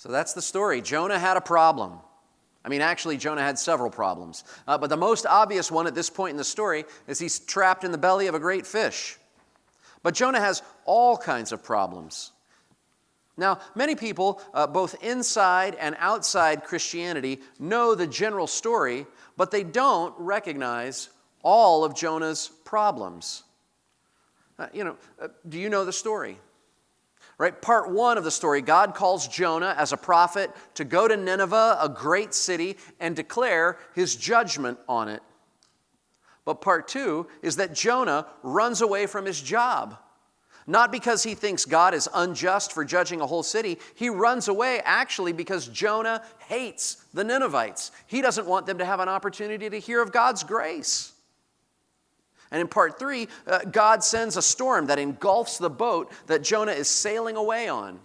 So that's the story. Jonah had a problem. I mean, actually, Jonah had several problems. But the most obvious one at this point in the story is he's trapped in the belly of a great fish. But Jonah has all kinds of problems. Now, many people, both inside and outside Christianity, know the general story, but they don't recognize all of Jonah's problems. Do you know the story? Right? Part 1 of the story, God calls Jonah as a prophet to go to Nineveh, a great city, and declare his judgment on it. But part 2 is that Jonah runs away from his job. Not because he thinks God is unjust for judging a whole city. He runs away actually because Jonah hates the Ninevites. He doesn't want them to have an opportunity to hear of God's grace. And in part 3, God sends a storm that engulfs the boat that Jonah is sailing away on.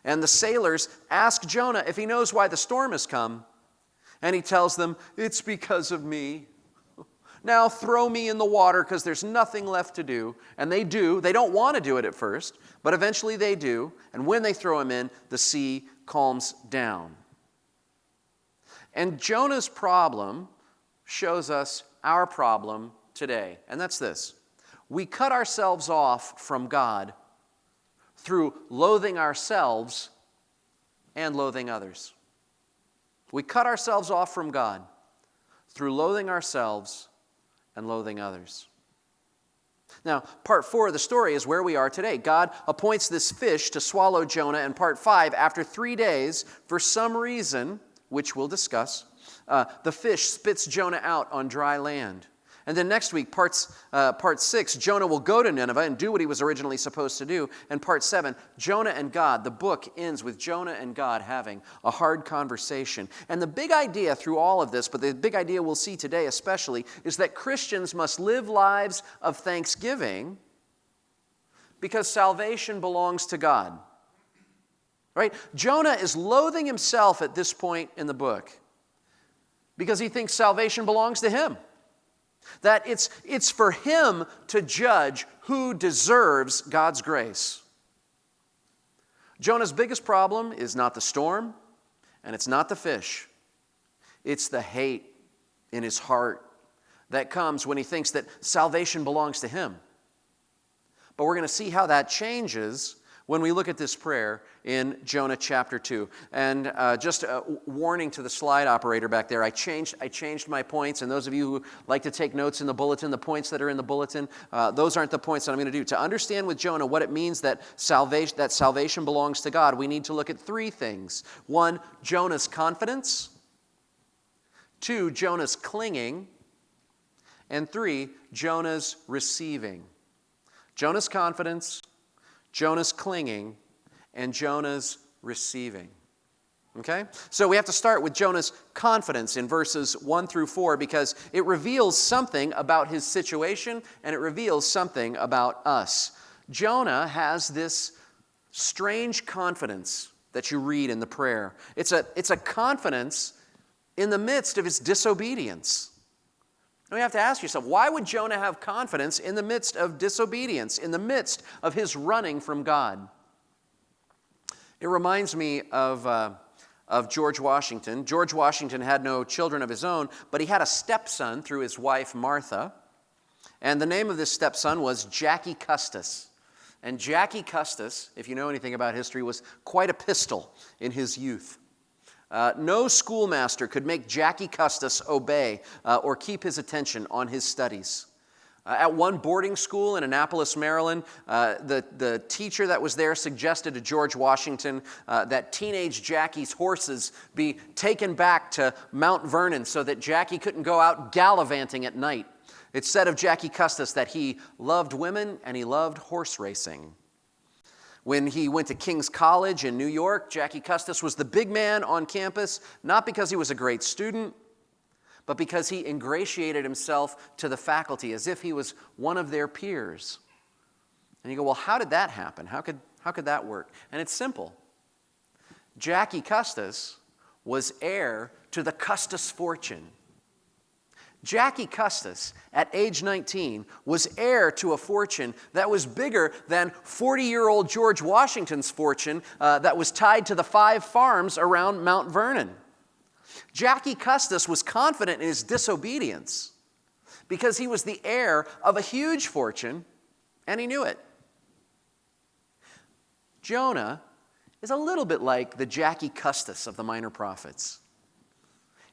And the sailors ask Jonah if he knows why the storm has come. And he tells them, "It's because of me. Now throw me in the water because there's nothing left to do." And they do. They don't want to do it at first, but eventually they do. And when they throw him in, the sea calms down. And Jonah's problem shows us our problem today, and that's this. We cut ourselves off from God through loathing ourselves and loathing others. We cut ourselves off from God through loathing ourselves and loathing others. Now, part 4 of the story is where we are today. God appoints this fish to swallow Jonah, and part 5, after 3 days, for some reason, which we'll discuss, the fish spits Jonah out on dry land. And then next week, part 6, Jonah will go to Nineveh and do what he was originally supposed to do. And part 7, Jonah and God, the book ends with Jonah and God having a hard conversation. And the big idea through all of this, but the big idea we'll see today especially, is that Christians must live lives of thanksgiving because salvation belongs to God. Right? Jonah is loathing himself at this point in the book because he thinks salvation belongs to him. That it's for him to judge who deserves God's grace. Jonah's biggest problem is not the storm, and it's not the fish. It's the hate in his heart that comes when he thinks that salvation belongs to him. But we're going to see how that changes when we look at this prayer in Jonah chapter 2. And just a warning to the slide operator back there, I changed my points, and those of you who like to take notes in the bulletin, the points that are in the bulletin, those aren't the points that I'm going to do. To understand with Jonah what it means that salvation belongs to God, we need to look at 3 things. 1, Jonah's confidence. 2, Jonah's clinging. And 3, Jonah's receiving. Jonah's confidence, Jonah's clinging, and Jonah's receiving. Okay? So we have to start with Jonah's confidence in verses 1 through 4 because it reveals something about his situation and it reveals something about us. Jonah has this strange confidence that you read in the prayer. It's a confidence in the midst of his disobedience. Now you have to ask yourself, why would Jonah have confidence in the midst of disobedience, in the midst of his running from God? It reminds me of George Washington. George Washington had no children of his own, but he had a stepson through his wife, Martha. And the name of this stepson was Jackie Custis. And Jackie Custis, if you know anything about history, was quite a pistol in his youth. No schoolmaster could make Jackie Custis obey or keep his attention on his studies. At one boarding school in Annapolis, Maryland, the teacher that was there suggested to George Washington that teenage Jackie's horses be taken back to Mount Vernon so that Jackie couldn't go out gallivanting at night. It said of Jackie Custis that he loved women and he loved horse racing. When he went to King's College in New York, Jackie Custis was the big man on campus, not because he was a great student, but because he ingratiated himself to the faculty as if he was one of their peers. And you go, well, how did that happen? How could that work? And it's simple. Jackie Custis was heir to the Custis fortune. Jackie Custis, at age 19, was heir to a fortune that was bigger than 40-year-old George Washington's fortune that was tied to the 5 farms around Mount Vernon. Jackie Custis was confident in his disobedience because he was the heir of a huge fortune, and he knew it. Jonah is a little bit like the Jackie Custis of the Minor Prophets.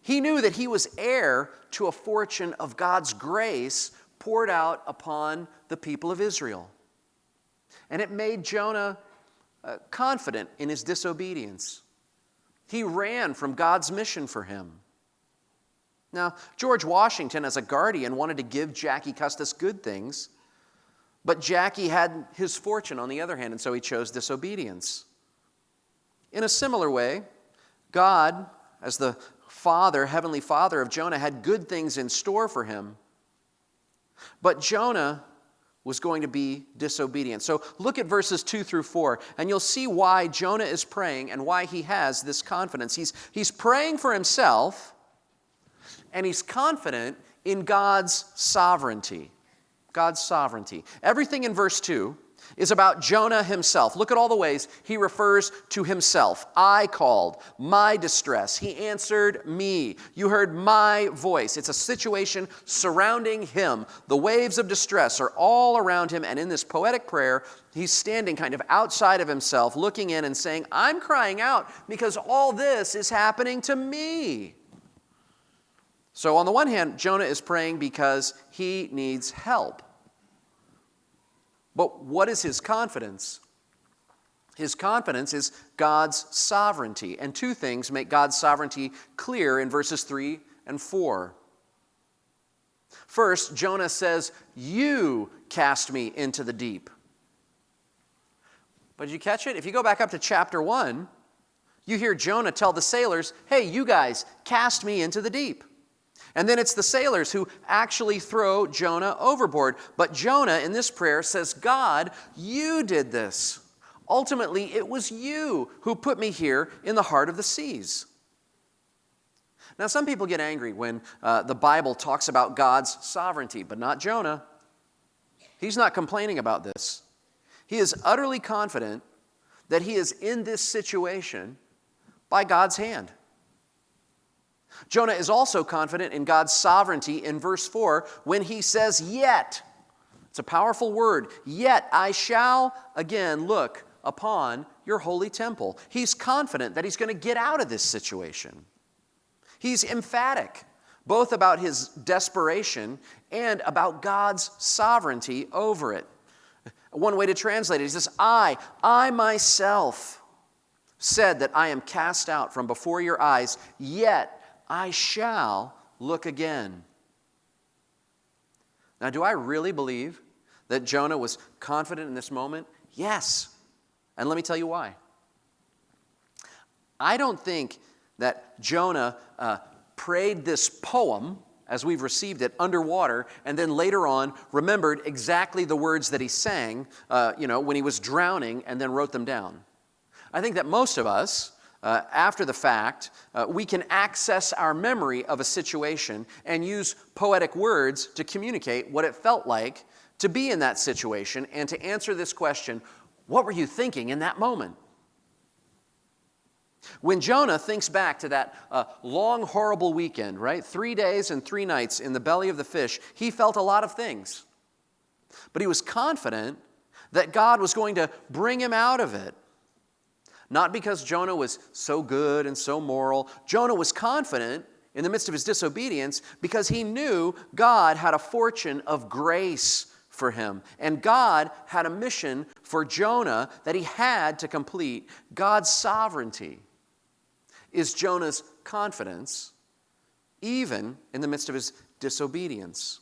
He knew that he was heir to a fortune of God's grace poured out upon the people of Israel. And it made Jonah confident in his disobedience. He ran from God's mission for him. Now, George Washington, as a guardian, wanted to give Jackie Custis good things, but Jackie had his fortune on the other hand, and so he chose disobedience. In a similar way, God, as the Heavenly Father of Jonah, had good things in store for him. But Jonah was going to be disobedient. So look at verses 2 through 4, and you'll see why Jonah is praying and why he has this confidence. He's praying for himself, and he's confident in God's sovereignty. God's sovereignty. Everything in verse 2 is about Jonah himself. Look at all the ways he refers to himself. I called, my distress. He answered me. You heard my voice. It's a situation surrounding him. The waves of distress are all around him, and in this poetic prayer, he's standing kind of outside of himself, looking in and saying, I'm crying out because all this is happening to me. So on the one hand, Jonah is praying because he needs help. But what is his confidence? His confidence is God's sovereignty. And 2 things make God's sovereignty clear in verses 3 and 4. First, Jonah says, you cast me into the deep. But did you catch it? If you go back up to chapter 1, you hear Jonah tell the sailors, hey, you guys, cast me into the deep. And then it's the sailors who actually throw Jonah overboard. But Jonah, in this prayer, says, God, you did this. Ultimately, it was you who put me here in the heart of the seas. Now, some people get angry when the Bible talks about God's sovereignty, but not Jonah. He's not complaining about this. He is utterly confident that he is in this situation by God's hand. Jonah is also confident in God's sovereignty in verse 4 when he says, yet. It's a powerful word. Yet I shall again look upon your holy temple. He's confident that he's going to get out of this situation. He's emphatic, both about his desperation and about God's sovereignty over it. One way to translate it, he says, I myself said that I am cast out from before your eyes, yet I shall look again. Now, do I really believe that Jonah was confident in this moment? Yes. And let me tell you why. I don't think that Jonah prayed this poem, as we've received it, underwater, and then later on remembered exactly the words that he sang, when he was drowning, and then wrote them down. I think that most of us, after the fact, we can access our memory of a situation and use poetic words to communicate what it felt like to be in that situation and to answer this question, what were you thinking in that moment? When Jonah thinks back to that long, horrible weekend, right? 3 days and 3 nights in the belly of the fish, he felt a lot of things. But he was confident that God was going to bring him out of it. Not because Jonah was so good and so moral. Jonah was confident in the midst of his disobedience because he knew God had a fortune of grace for him. And God had a mission for Jonah that he had to complete. God's sovereignty is Jonah's confidence, even in the midst of his disobedience.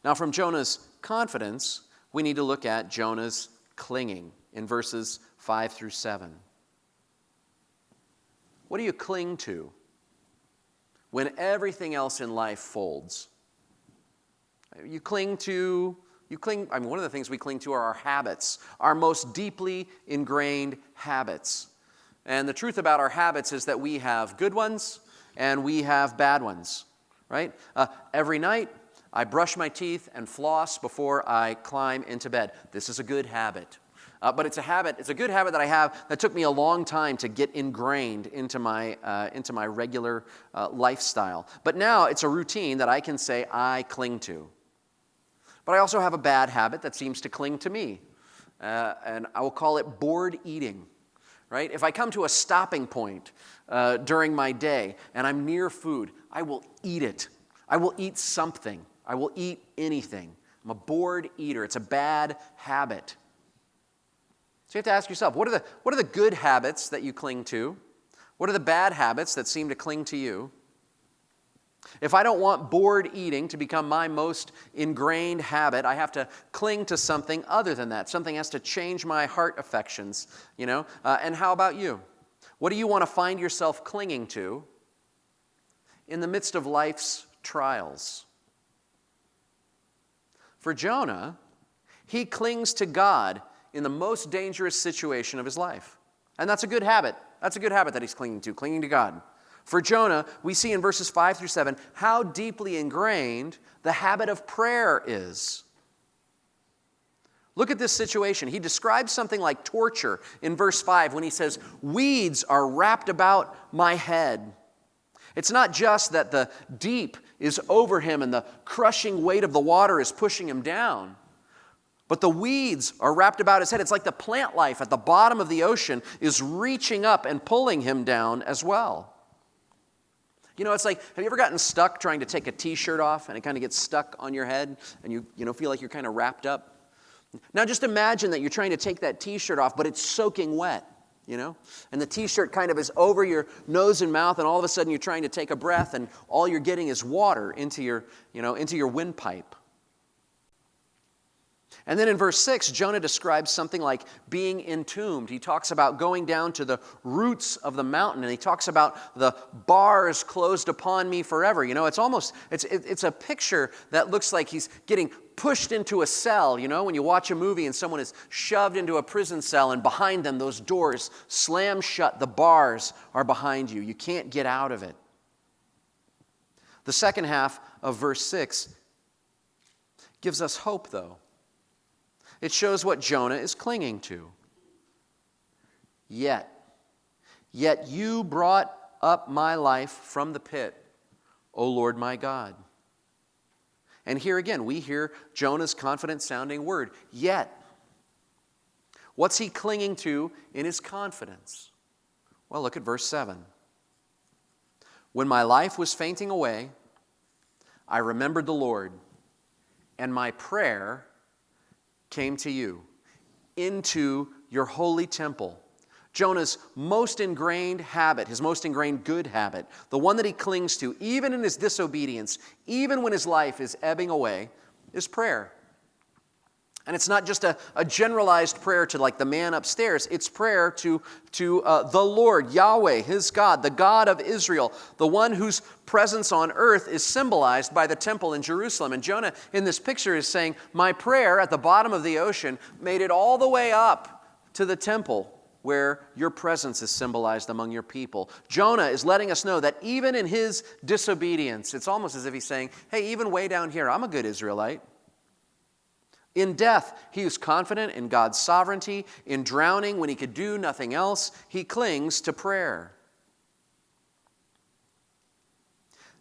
Now, from Jonah's confidence, we need to look at Jonah's clinging in verses 5 through 7. What do you cling to when everything else in life folds? One of the things we cling to are our habits, our most deeply ingrained habits. And the truth about our habits is that we have good ones and we have bad ones. right? Every night, I brush my teeth and floss before I climb into bed. This is a good habit. But it's a good habit that I have that took me a long time to get ingrained into my regular lifestyle. But now it's a routine that I can say I cling to. But I also have a bad habit that seems to cling to me. And I will call it bored eating, right? If I come to a stopping point during my day and I'm near food, I will eat it. I will eat something. I will eat anything. I'm a bored eater. It's a bad habit. So you have to ask yourself, what are the good habits that you cling to? What are the bad habits that seem to cling to you? If I don't want bored eating to become my most ingrained habit, I have to cling to something other than that. Something has to change my heart affections, And how about you? What do you want to find yourself clinging to in the midst of life's trials? For Jonah, he clings to God in the most dangerous situation of his life. And that's a good habit. That's a good habit that he's clinging to God. For Jonah, we see in verses 5 through 7 how deeply ingrained the habit of prayer is. Look at this situation. He describes something like torture in verse 5 when he says, "Weeds are wrapped about my head." It's not just that the deep is over him and the crushing weight of the water is pushing him down, but the weeds are wrapped about his head. It's like the plant life at the bottom of the ocean is reaching up and pulling him down as well. It's like, have you ever gotten stuck trying to take a t-shirt off and it kind of gets stuck on your head and you feel like you're kind of wrapped up? Now just imagine that you're trying to take that t-shirt off, but it's soaking wet. And the t-shirt kind of is over your nose and mouth, and all of a sudden you're trying to take a breath, and all you're getting is water into your windpipe. And then in verse 6, Jonah describes something like being entombed. He talks about going down to the roots of the mountain, and he talks about the bars closed upon me forever. It's a picture that looks like he's getting pushed into a cell, when you watch a movie and someone is shoved into a prison cell and behind them those doors slam shut, the bars are behind you. You can't get out of it. The second half of verse 6 gives us hope, though. It shows what Jonah is clinging to. Yet you brought up my life from the pit, O Lord my God. And here again, we hear Jonah's confident-sounding word, yet. What's he clinging to in his confidence? Well, look at verse 7. When my life was fainting away, I remembered the Lord, and my prayer came to you, into your holy temple. Jonah's most ingrained habit, his most ingrained good habit, the one that he clings to, even in his disobedience, even when his life is ebbing away, is prayer. And it's not just a generalized prayer to like the man upstairs. It's prayer to the Lord, Yahweh, his God, the God of Israel, the one whose presence on earth is symbolized by the temple in Jerusalem. And Jonah in this picture is saying, my prayer at the bottom of the ocean made it all the way up to the temple where your presence is symbolized among your people. Jonah is letting us know that even in his disobedience, it's almost as if he's saying, hey, even way down here, I'm a good Israelite. In death, he was confident in God's sovereignty. In drowning, when he could do nothing else, he clings to prayer.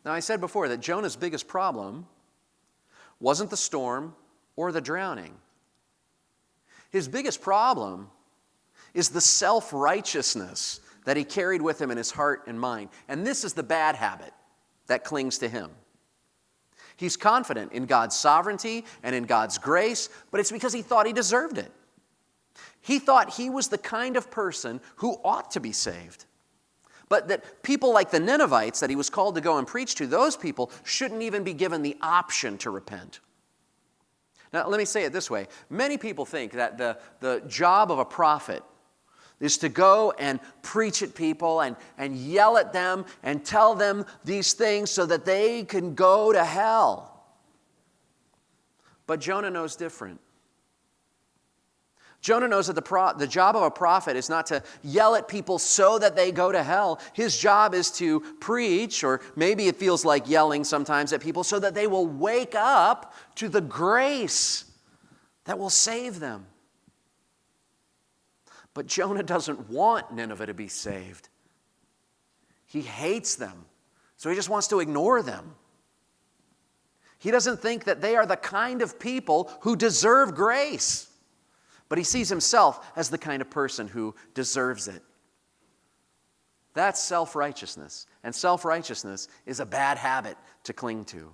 Now, I said before that Jonah's biggest problem wasn't the storm or the drowning. His biggest problem is the self-righteousness that he carried with him in his heart and mind. And this is the bad habit that clings to him. He's confident in God's sovereignty and in God's grace, but it's because he thought he deserved it. He thought he was the kind of person who ought to be saved. But that people like the Ninevites that he was called to go and preach to, those people shouldn't even be given the option to repent. Now, let me say it this way. Many people think that the job of a prophet is to go and preach at people and yell at them and tell them these things so that they can go to hell. But Jonah knows different. Jonah knows that the job of a prophet is not to yell at people so that they go to hell. His job is to preach, or maybe it feels like yelling sometimes at people, so that they will wake up to the grace that will save them. But Jonah doesn't want Nineveh to be saved. He hates them, so he just wants to ignore them. He doesn't think that they are the kind of people who deserve grace. But he sees himself as the kind of person who deserves it. That's self-righteousness. And self-righteousness is a bad habit to cling to.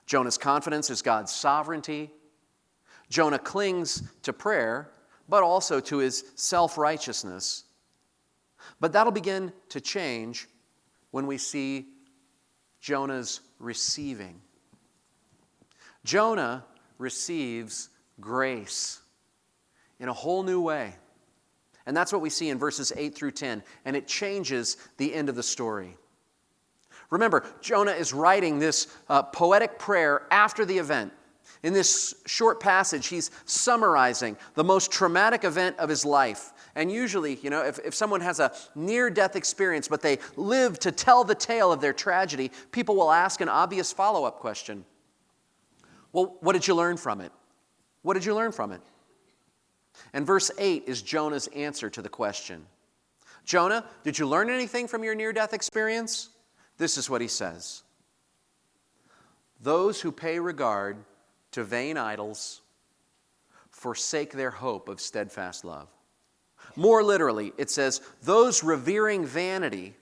Jonah's confidence is God's sovereignty. Jonah clings to prayer, but also to his self-righteousness. But that'll begin to change when we see Jonah's receiving. Jonah receives grace in a whole new way. And that's what we see in verses 8 through 10. And it changes the end of the story. Remember, Jonah is writing this poetic prayer after the event. In this short passage, he's summarizing the most traumatic event of his life. And usually, if someone has a near-death experience, but they live to tell the tale of their tragedy, people will ask an obvious follow-up question. Well, what did you learn from it? What did you learn from it? And verse 8 is Jonah's answer to the question. Jonah, did you learn anything from your near-death experience? This is what he says. Those who pay regard to vain idols forsake their hope of steadfast love. More literally, it says, those revering vanity,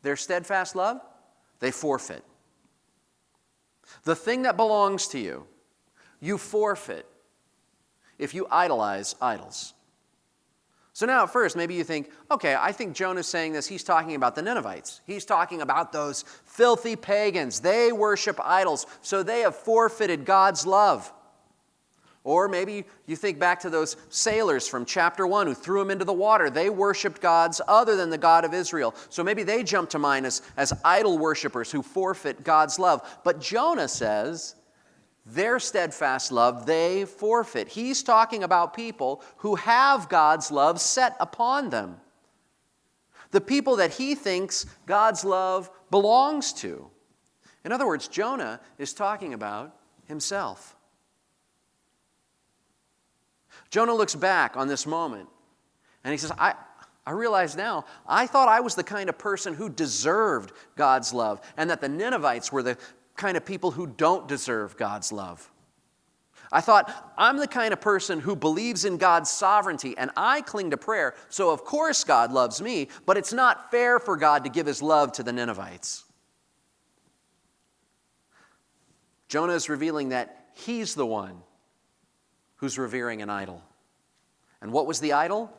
their steadfast love, they forfeit. The thing that belongs to you, you forfeit if you idolize idols. So now at first, maybe you think, okay, I think Jonah's saying this, he's talking about the Ninevites. He's talking about those filthy pagans. They worship idols, so they have forfeited God's love. Or maybe you think back to those sailors from chapter 1 who threw him into the water. They worshiped gods other than the God of Israel. So maybe they jump to mind as idol worshipers who forfeit God's love. But Jonah says, their steadfast love, they forfeit. He's talking about people who have God's love set upon them. The people that he thinks God's love belongs to. In other words, Jonah is talking about himself. Jonah looks back on this moment and he says, I realize now, I thought I was the kind of person who deserved God's love, and that the Ninevites were the kind of people who don't deserve God's love. I thought, I'm the kind of person who believes in God's sovereignty, and I cling to prayer, so of course God loves me, but it's not fair for God to give his love to the Ninevites. Jonah is revealing that he's the one who's revering an idol. And what was the idol?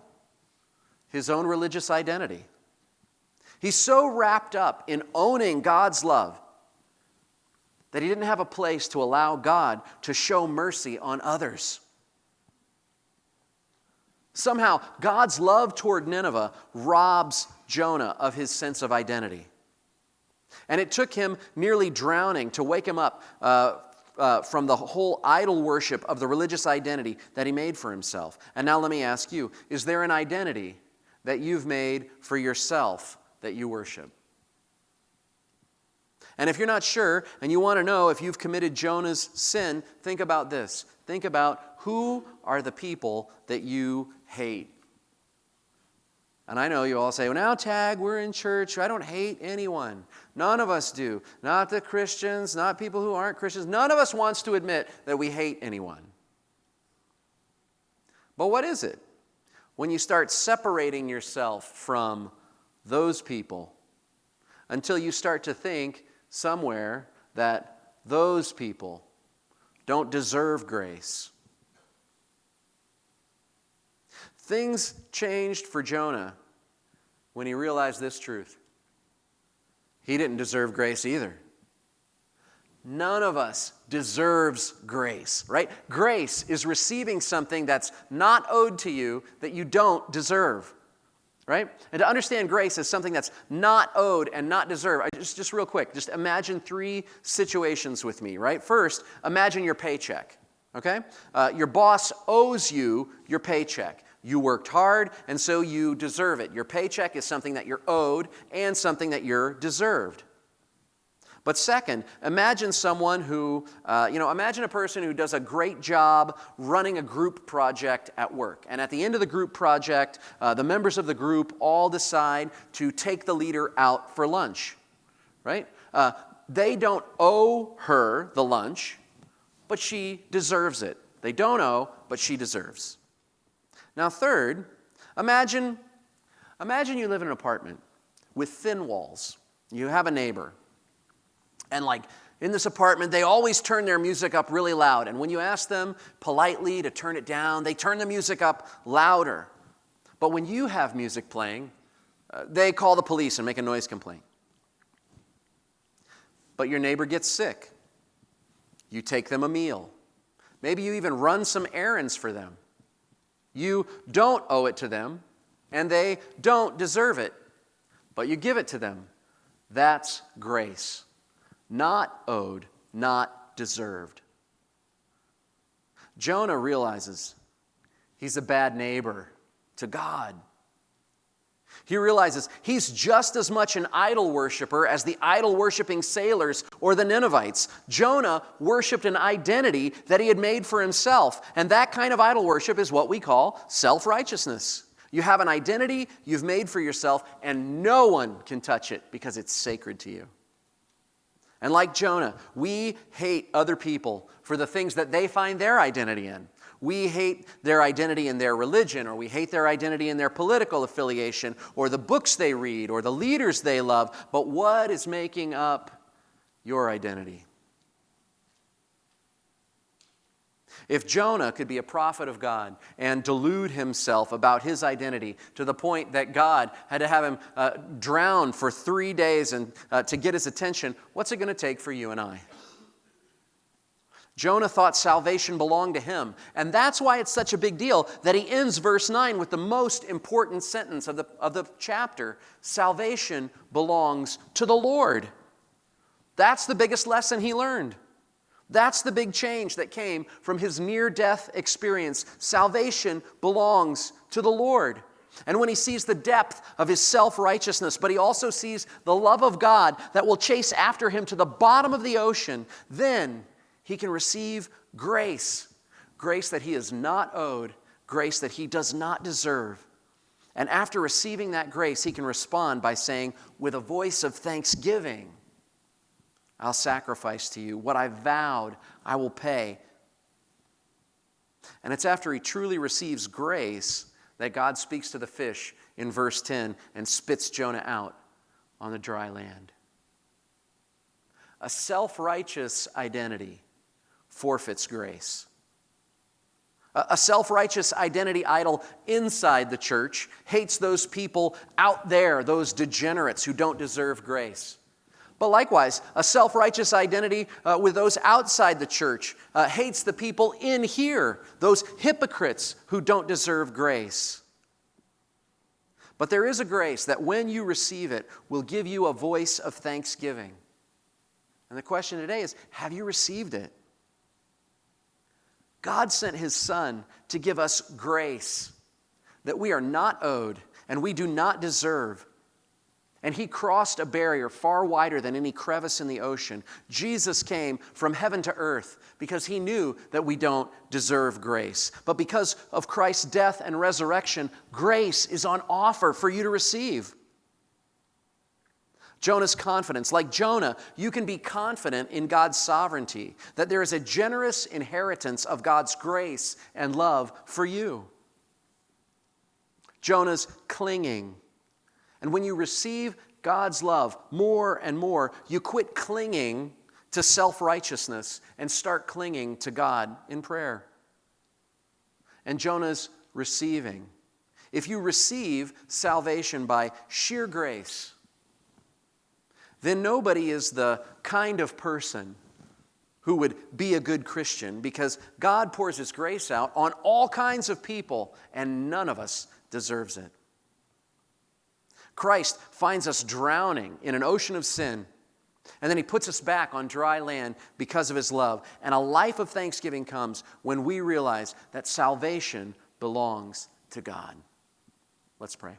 His own religious identity. He's so wrapped up in owning God's love that he didn't have a place to allow God to show mercy on others. Somehow, God's love toward Nineveh robs Jonah of his sense of identity. And it took him nearly drowning to wake him up from the whole idol worship of the religious identity that he made for himself. And now let me ask you, is there an identity that you've made for yourself that you worship? And if you're not sure and you want to know if you've committed Jonah's sin, think about this. Think about who are the people that you hate. And I know you all say, well, now, Tag, we're in church. I don't hate anyone. None of us do. Not the Christians, not people who aren't Christians. None of us wants to admit that we hate anyone. But what is it? When you start separating yourself from those people until you start to think somewhere that those people don't deserve grace. Things changed for Jonah when he realized this truth. He didn't deserve grace either. None of us deserves grace, right? Grace is receiving something that's not owed to you that you don't deserve, right? And to understand grace as something that's not owed and not deserved, just real quick, just imagine three situations with me, right? First, imagine your paycheck, Okay? Your boss owes you your paycheck. You worked hard, and so you deserve it. Your paycheck is something that you're owed and something that you're deserved. But second, imagine someone who, imagine a person who does a great job running a group project at work. And at the end of the group project, the members of the group all decide to take the leader out for lunch, right? They don't owe her the lunch, but she deserves it. They don't owe, but she deserves. Now third, imagine you live in an apartment with thin walls. You have a neighbor. And in this apartment, they always turn their music up really loud. And when you ask them politely to turn it down, they turn the music up louder. But when you have music playing, they call the police and make a noise complaint. But your neighbor gets sick. You take them a meal. Maybe you even run some errands for them. You don't owe it to them, and they don't deserve it, but you give it to them. That's grace. Not owed, not deserved. Jonah realizes he's a bad neighbor to God. He realizes he's just as much an idol worshiper as the idol-worshiping sailors or the Ninevites. Jonah worshipped an identity that he had made for himself, and that kind of idol worship is what we call self-righteousness. You have an identity you've made for yourself, and no one can touch it because it's sacred to you. And like Jonah, we hate other people for the things that they find their identity in. We hate their identity in their religion, or we hate their identity in their political affiliation, or the books they read, or the leaders they love. But what is making up your identity? If Jonah could be a prophet of God and delude himself about his identity to the point that God had to have him drown for 3 days and to get his attention, what's it going to take for you and I? Jonah thought salvation belonged to him, and that's why it's such a big deal that he ends verse 9 with the most important sentence of the chapter. Salvation belongs to the Lord. That's the biggest lesson he learned. That's the big change that came from his near-death experience. Salvation belongs to the Lord. And when he sees the depth of his self-righteousness, but he also sees the love of God that will chase after him to the bottom of the ocean, then he can receive grace. Grace that he is not owed, grace that he does not deserve. And after receiving that grace, he can respond by saying, with a voice of thanksgiving, I'll sacrifice to you. What I vowed, I will pay. And it's after he truly receives grace that God speaks to the fish in verse 10 and spits Jonah out on the dry land. A self-righteous identity forfeits grace. A self-righteous identity idol inside the church hates those people out there, those degenerates who don't deserve grace. But likewise, a self-righteous identity with those outside the church hates the people in here, those hypocrites who don't deserve grace. But there is a grace that when you receive it will give you a voice of thanksgiving. And the question today is, have you received it? God sent his Son to give us grace that we are not owed and we do not deserve. And he crossed a barrier far wider than any crevice in the ocean. Jesus came from heaven to earth because he knew that we don't deserve grace. But because of Christ's death and resurrection, grace is on offer for you to receive. Jonah's confidence. Like Jonah, you can be confident in God's sovereignty, that there is a generous inheritance of God's grace and love for you. Jonah's clinging. And when you receive God's love more and more, you quit clinging to self-righteousness and start clinging to God in prayer. And Jonah's receiving. If you receive salvation by sheer grace, then nobody is the kind of person who would be a good Christian because God pours his grace out on all kinds of people and none of us deserves it. Christ finds us drowning in an ocean of sin, And then he puts us back on dry land because of his love. And a life of thanksgiving comes when we realize that salvation belongs to God. Let's pray.